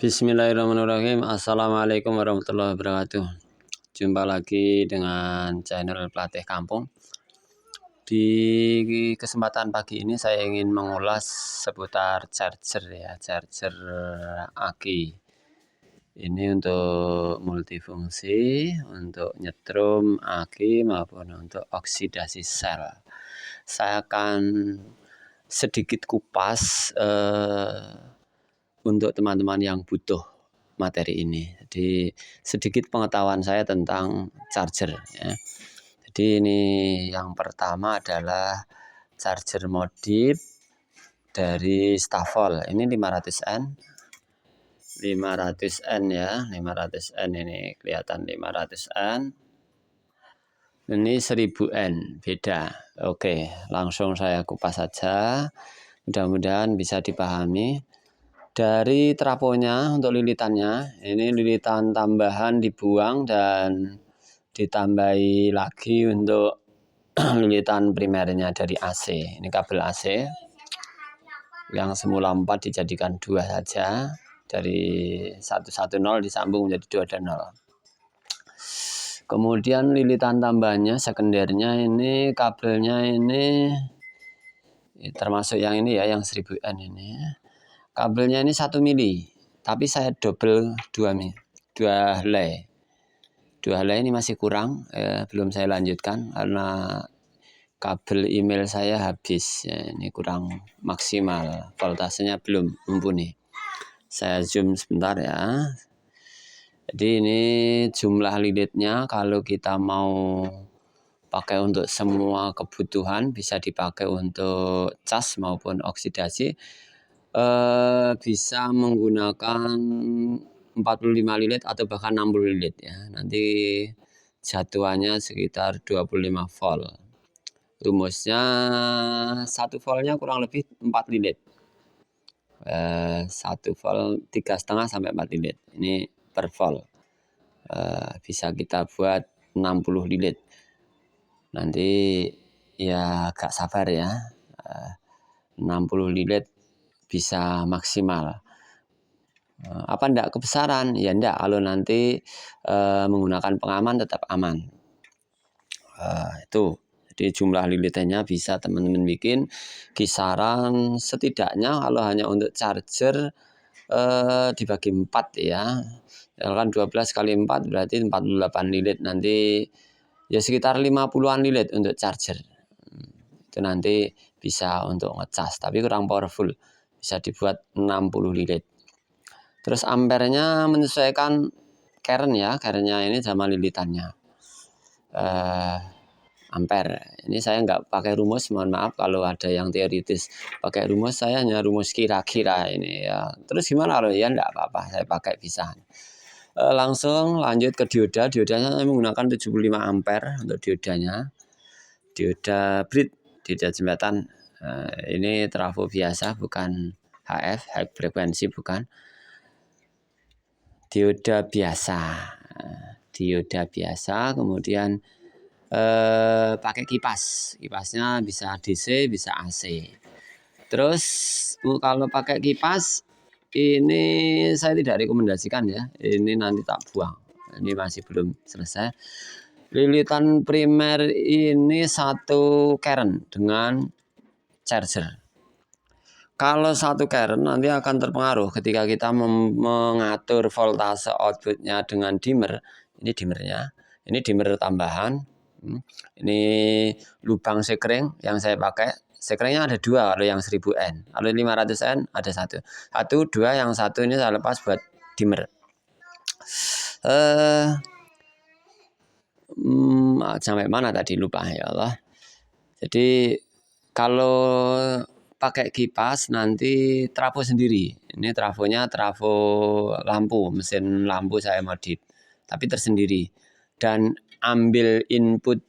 Bismillahirrahmanirrahim. Assalamualaikum warahmatullahi wabarakatuh. Jumpa lagi dengan channel Pelatih Kampung. Di kesempatan pagi ini saya ingin mengulas seputar charger ya, charger aki. Ini untuk multifungsi, untuk nyetrum aki maupun untuk oksidasi sel. Saya akan sedikit kupas untuk teman-teman yang butuh materi ini. Jadi sedikit pengetahuan saya tentang charger ya. Jadi ini yang pertama adalah charger modif dari Stavol. Ini 500N. 500N ya, 500N ini kelihatan 500N. Ini 1000N, beda. Oke, langsung saya kupas saja. Mudah-mudahan bisa dipahami. Dari trafonya untuk lilitannya, ini lilitan tambahan dibuang dan ditambahi lagi untuk lilitan primernya dari AC. Ini kabel AC yang semula 4 dijadikan 2 saja, dari 110 disambung menjadi 220. Kemudian lilitan tambahnya sekundernya ini kabelnya ini termasuk yang ini ya, yang 1000N ini. Kabelnya ini 1 mili, tapi saya double 2 helai. 2 helai ini masih kurang, belum saya lanjutkan karena kabel email saya habis. Ya, ini kurang maksimal, voltasenya belum mumpuni. Saya zoom sebentar ya. Jadi ini jumlah lilitnya kalau kita mau pakai untuk semua kebutuhan, bisa dipakai untuk cas maupun oksidasi. Bisa menggunakan 45 lilit atau bahkan 60 lilit ya. Nanti jatuhannya sekitar 25 volt. Rumusnya 1 voltnya kurang lebih 4 lilit. 1 volt 3,5 sampai 4 lilit. Ini per volt. Bisa kita buat 60 lilit. Nanti ya agak sabar ya. 60 lilit bisa maksimal. Apa enggak kebesaran? Ya enggak, kalau nanti menggunakan pengaman tetap aman. Itu. Jadi jumlah lilitannya bisa teman-teman bikin kisaran setidaknya kalau hanya untuk charger dibagi 4 ya. Kan 12 kali 4 berarti 48 lilit, nanti ya sekitar 50-an lilit untuk charger. Itu nanti bisa untuk ngecas, tapi kurang powerful. Bisa dibuat 60 lilit. Terus ampernya menyesuaikan current ya, currentnya ini sama lilitannya. Ampere. Ini saya nggak pakai rumus, mohon maaf kalau ada yang teoritis pakai rumus, saya hanya rumus kira-kira ini ya. Terus gimana kalau ya nggak apa-apa, saya pakai bisa. Langsung lanjut ke dioda. Diodanya saya menggunakan 75 ampere untuk diodanya. Dioda brid, dioda jembatan. Ini trafo biasa, bukan HF, high frekuensi bukan. Dioda biasa. Dioda biasa, kemudian pakai kipas. Kipasnya bisa DC, bisa AC. Terus kalau pakai kipas ini saya tidak rekomendasikan ya. Ini nanti tak buang. Ini masih belum selesai. Lilitan primer ini 1 current dengan charger. Kalau 1 current nanti akan terpengaruh ketika kita mengatur voltase outputnya dengan dimmer. Ini dimmernya. Ini dimmer tambahan. Ini lubang sekring yang saya pakai. Sekringnya ada 2 kalau yang 1000N. Kalau 500N ada 1. 1, 2, yang 1 ini saya lepas buat dimmer. Sampai mana tadi, lupa ya Allah. Jadi kalau pakai kipas nanti trafo sendiri. Ini trafonya trafo lampu, mesin lampu saya modif, tapi tersendiri. Dan ambil input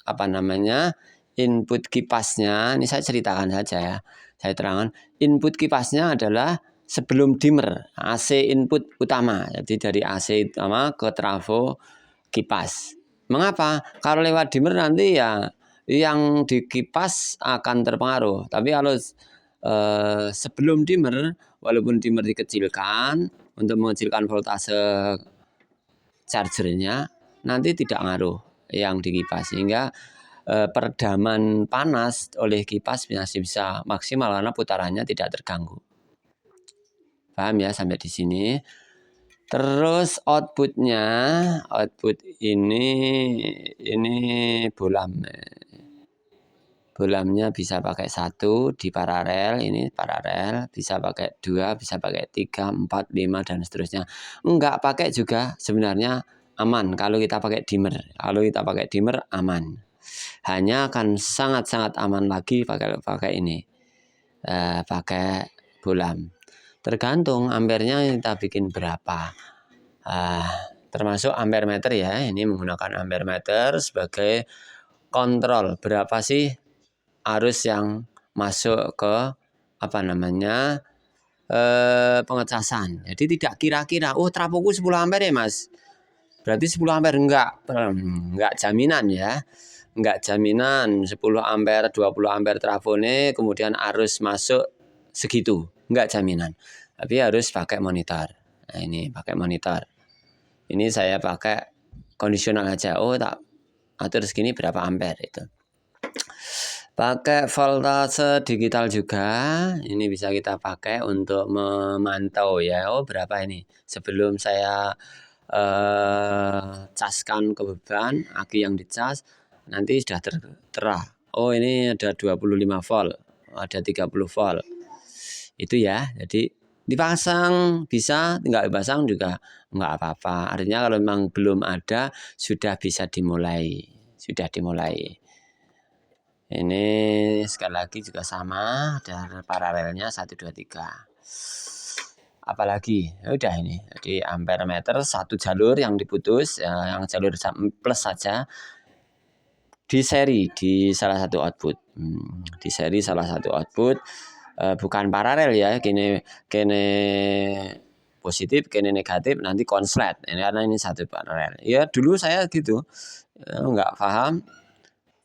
apa namanya? Input kipasnya. Ini saya ceritakan saja ya. Saya terangkan. Input kipasnya adalah sebelum dimmer, AC input utama. Jadi dari AC utama ke trafo kipas. Mengapa? Kalau lewat dimmer nanti ya yang di kipas akan terpengaruh. Tapi kalau sebelum dimmer, walaupun dimmer dikecilkan untuk mengecilkan voltase chargernya, nanti tidak ngaruh yang di kipas, sehingga peredaman panas oleh kipas masih bisa maksimal karena putarannya tidak terganggu. Paham ya sampai di sini? Terus output ini bolamnya bisa pakai 1 di paralel, ini paralel, bisa pakai 2, bisa pakai 3, 4, 5 dan seterusnya. Enggak pakai juga sebenarnya aman kalau kita pakai dimmer. Kalau kita pakai dimmer aman. Hanya akan sangat-sangat aman lagi pakai ini. Pakai bolam. Tergantung ampernya kita bikin berapa. Termasuk ampere meter ya. Ini menggunakan ampere meter sebagai kontrol berapa sih arus yang masuk ke pengecasan. Jadi tidak kira-kira trafoku 10 ampere ya Mas, berarti 10 ampere. Enggak jaminan ya, enggak jaminan 10 ampere 20 ampere trafone kemudian arus masuk segitu, enggak jaminan. Tapi harus pakai monitor. Nah ini pakai monitor, ini saya pakai kondisional aja, tak atur segini berapa ampere itu. Pakai voltase digital juga, ini bisa kita pakai untuk memantau ya, berapa ini. Sebelum saya caskan ke beban, aki yang dicas, nanti sudah tertera. Ini ada 25 volt, ada 30 volt. Itu ya, jadi dipasang bisa, nggak dipasang juga nggak apa-apa. Artinya kalau memang belum ada, sudah bisa dimulai. Ini sekali lagi juga sama, ada paralelnya 1, 2, 3. Apalagi, udah ini. Jadi ampere meter 1 jalur yang diputus, yang jalur plus saja di seri di salah satu output. Di seri salah satu output, bukan paralel ya. Kene positif, kene negatif, nanti konslet. Karena ini satu paralel. Ya dulu saya gitu, nggak paham.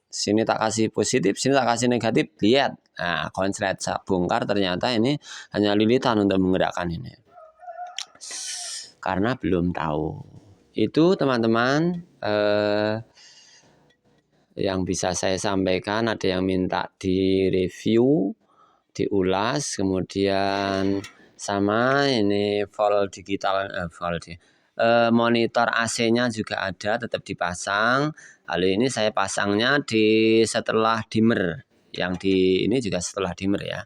Sini tak kasih positif, sini tak kasih negatif, lihat. Nah, konslet bongkar ternyata ini hanya lilitan untuk menggerakkan ini. Karena belum tahu. Itu teman-teman yang bisa saya sampaikan. Ada yang minta direview, diulas, kemudian sama ini volt digital, monitor AC-nya juga ada, tetap dipasang. Lalu ini saya pasangnya setelah dimmer. Yang ini juga setelah dimmer ya.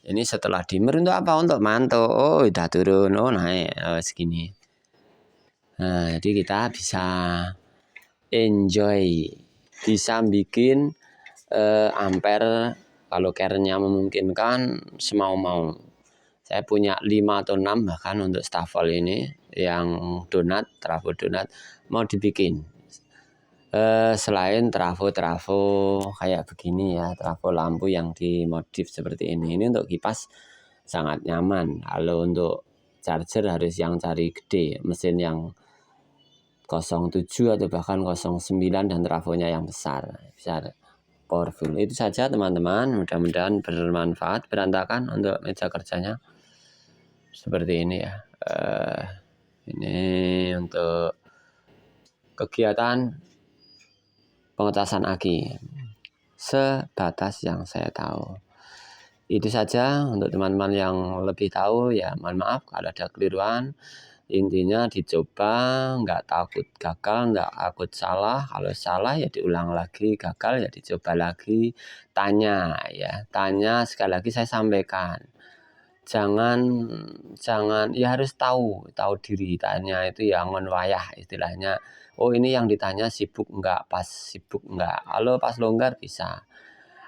Ini setelah dimmer untuk apa? Untuk mantau. Udah turun, naik, segini. Nah, jadi kita bisa enjoy, bisa bikin ampere kalau kerennya memungkinkan semau-mau. Saya punya 5 atau 6 bahkan untuk stafel ini yang donat, trafo donat mau dibikin. Selain trafo kayak begini ya, trafo lampu yang dimodif seperti ini untuk kipas sangat nyaman. Kalau untuk charger harus yang cari gede, mesin yang 07 atau bahkan 09 dan trafonya yang besar powerful. Itu saja teman-teman, mudah-mudahan bermanfaat, berantakan untuk meja kerjanya seperti ini ya. Ini untuk kegiatan pengecasan aki sebatas yang saya tahu. Itu saja untuk teman-teman yang lebih tahu ya, mohon maaf kalau ada keliruan. Intinya dicoba, nggak takut gagal, nggak takut salah. Kalau salah ya diulang lagi, gagal ya dicoba lagi. Tanya sekali lagi saya sampaikan. Jangan ya harus tahu diri. Tanya itu ya ngonwayah istilahnya. Ini yang ditanya sibuk enggak, pas sibuk enggak. Kalau pas longgar bisa.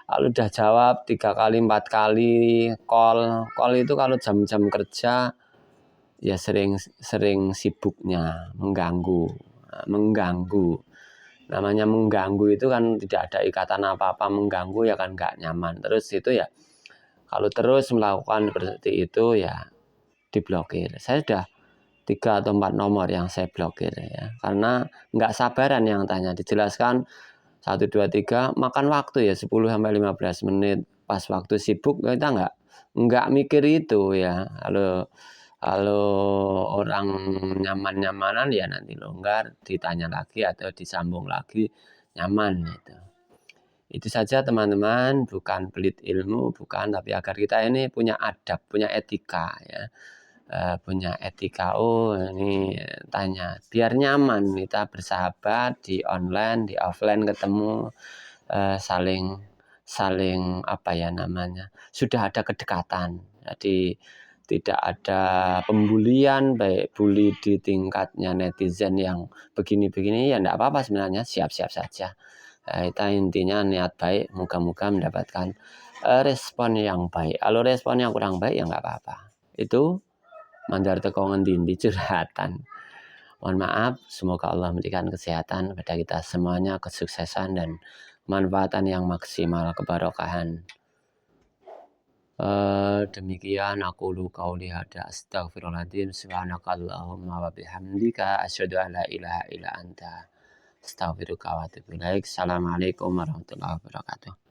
Kalau udah jawab 3 kali 4 kali call itu kalau jam-jam kerja ya sering sibuknya mengganggu. Namanya mengganggu itu kan tidak ada ikatan apa-apa, mengganggu ya kan enggak nyaman. Terus itu ya kalau terus melakukan seperti itu ya diblokir. Saya sudah 3 atau 4 nomor yang saya blokir ya. Karena enggak sabaran yang tanya, dijelaskan 1, 2, 3, makan waktu ya 10 sampai 15 menit. pas waktu sibuk kita nggak mikir itu ya. Kalau orang nyaman-nyamanan ya nanti longgar, ditanya lagi atau disambung lagi nyaman gitu. Itu saja teman-teman, bukan pelit ilmu, bukan, tapi agar kita ini punya adab, punya etika ya. Punya etika, oh ini tanya, biar nyaman kita bersahabat di online, di offline ketemu, saling apa ya namanya, sudah ada kedekatan. Jadi tidak ada pembulian, baik bully di tingkatnya netizen yang begini-begini ya enggak apa-apa sebenarnya, siap-siap saja. Kita intinya niat baik, moga-moga mendapatkan respon yang baik. Kalau respon yang kurang baik ya enggak apa-apa. Itu mandar teko ngendi-endi curhatan. Mohon maaf, semoga Allah memberikan kesehatan kepada kita semuanya, kesuksesan dan manfaatan yang maksimal, kebarokahan. Demikian aku qauli hada, astaghfirullahaladzim, subhanakallahumma wa bihamdika, asyhadu an la ilaha illa anta, astaghfiruka wa atubu ilaik. Assalamualaikum warahmatullahi wabarakatuh.